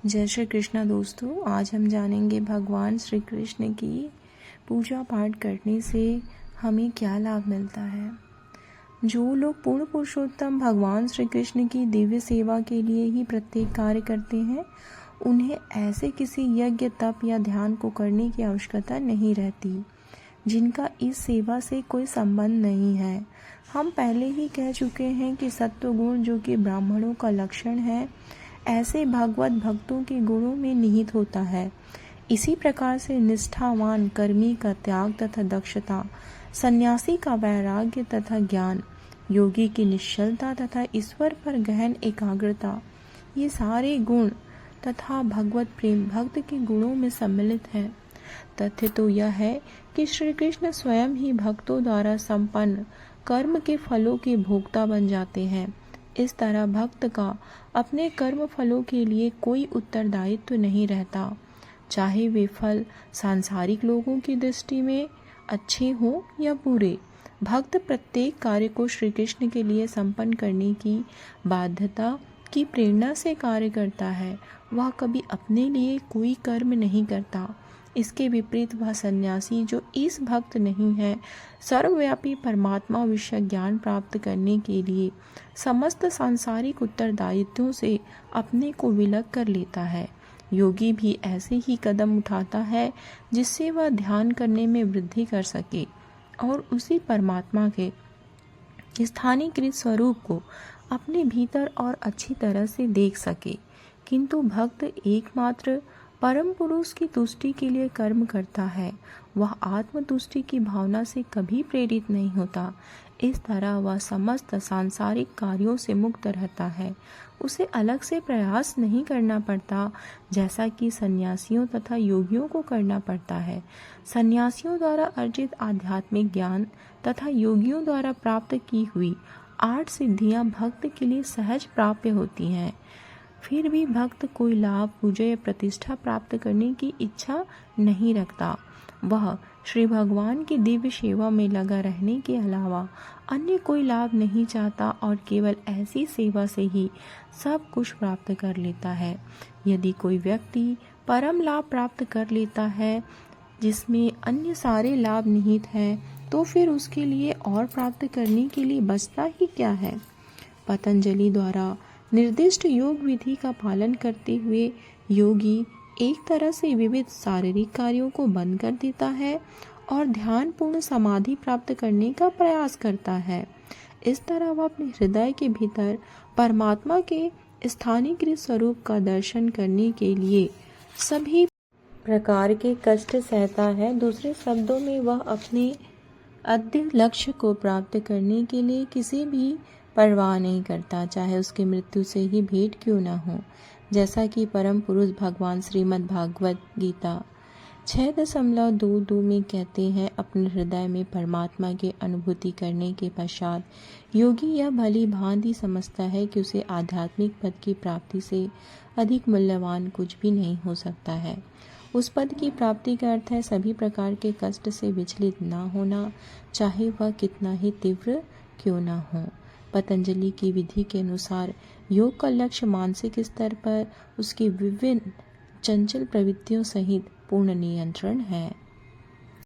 जय श्री कृष्णा दोस्तों, आज हम जानेंगे भगवान श्री कृष्ण की पूजा पाठ करने से हमें क्या लाभ मिलता है। जो लोग पूर्ण पुरुषोत्तम भगवान श्री कृष्ण की दिव्य सेवा के लिए ही प्रत्येक कार्य करते हैं, उन्हें ऐसे किसी यज्ञ तप या ध्यान को करने की आवश्यकता नहीं रहती जिनका इस सेवा से कोई संबंध नहीं है। हम पहले ही कह चुके हैं कि सत्वगुण, जो कि ब्राह्मणों का लक्षण है, ऐसे भगवत भक्तों के गुणों में निहित होता है। इसी प्रकार से निष्ठावान कर्मी का त्याग तथा दक्षता, सन्यासी का वैराग्य तथा ज्ञान, योगी की निश्चलता तथा ईश्वर पर गहन एकाग्रता, ये सारे गुण तथा भगवत प्रेम भक्त के गुणों में सम्मिलित है। तथ्य तो यह है कि श्री कृष्ण स्वयं ही भक्तों द्वारा संपन्न कर्म के फलों के भोक्ता बन जाते हैं। इस तरह भक्त का अपने कर्म फलों के लिए कोई उत्तरदायित्व नहीं रहता, चाहे वे फल सांसारिक लोगों की दृष्टि में अच्छे हों या बुरे। भक्त प्रत्येक कार्य को श्री कृष्ण के लिए संपन्न करने की बाध्यता की प्रेरणा से कार्य करता है। वह कभी अपने लिए कोई कर्म नहीं करता। इसके विपरीत वह सन्यासी, जो इस भक्त नहीं है, सर्वव्यापी परमात्मा विषय ज्ञान प्राप्त करने के लिए समस्त सांसारिक उत्तरदायित्वों से अपने को विलग कर लेता है। योगी भी ऐसे ही कदम उठाता है जिससे वह ध्यान करने में वृद्धि कर सके और उसी परमात्मा के स्थानीकृत स्वरूप को अपने भीतर और अच्छी तरह से देख सके। किंतु भक्त एकमात्र परम पुरुष की तुष्टि के लिए कर्म करता है। वह आत्मतुष्टि की भावना से कभी प्रेरित नहीं होता। इस तरह वह समस्त सांसारिक कार्यों से मुक्त रहता है। उसे अलग से प्रयास नहीं करना पड़ता, जैसा कि सन्यासियों तथा योगियों को करना पड़ता है। सन्यासियों द्वारा अर्जित आध्यात्मिक ज्ञान तथा योगियों द्वारा प्राप्त की हुई 8 सिद्धियां भक्त के लिए सहज प्राप्य होती हैं। फिर भी भक्त कोई लाभ, पूजा या प्रतिष्ठा प्राप्त करने की इच्छा नहीं रखता। वह श्री भगवान की दिव्य सेवा में लगा रहने के अलावा अन्य कोई लाभ नहीं चाहता और केवल ऐसी सेवा से ही सब कुछ प्राप्त कर लेता है। यदि कोई व्यक्ति परम लाभ प्राप्त कर लेता है जिसमें अन्य सारे लाभ निहित हैं, तो फिर उसके लिए और प्राप्त करने के लिए बचता ही क्या है। पतंजलि द्वारा निर्दिष्ट योग विधि का पालन करते हुए योगी एक तरह से विविध शारीरिक कार्यों को बंद कर देता है और ध्यानपूर्ण समाधि प्राप्त करने का प्रयास करता है। इस तरह वह अपने हृदय के भीतर परमात्मा के स्थानीकृत स्वरूप का दर्शन करने के लिए सभी प्रकार के कष्ट सहता है। दूसरे शब्दों में, वह अपने अंतिम लक्ष्य को प्राप्त करने के लिए किसी भी परवाह नहीं करता, चाहे उसकी मृत्यु से ही भेंट क्यों न हो। जैसा कि परम पुरुष भगवान श्रीमद् भागवत गीता 6.22 में कहते हैं, अपने हृदय में परमात्मा की अनुभूति करने के पश्चात योगी यह भली भांति समझता है कि उसे आध्यात्मिक पद की प्राप्ति से अधिक मूल्यवान कुछ भी नहीं हो सकता है। उस पद की प्राप्ति का अर्थ है सभी प्रकार के कष्ट से विचलित न होना, चाहे वह कितना ही तीव्र क्यों न हो। पतंजलि की विधि के अनुसार योग का लक्ष्य मानसिक स्तर पर उसकी विभिन्न चंचल प्रवृत्तियों सहित पूर्ण नियंत्रण है।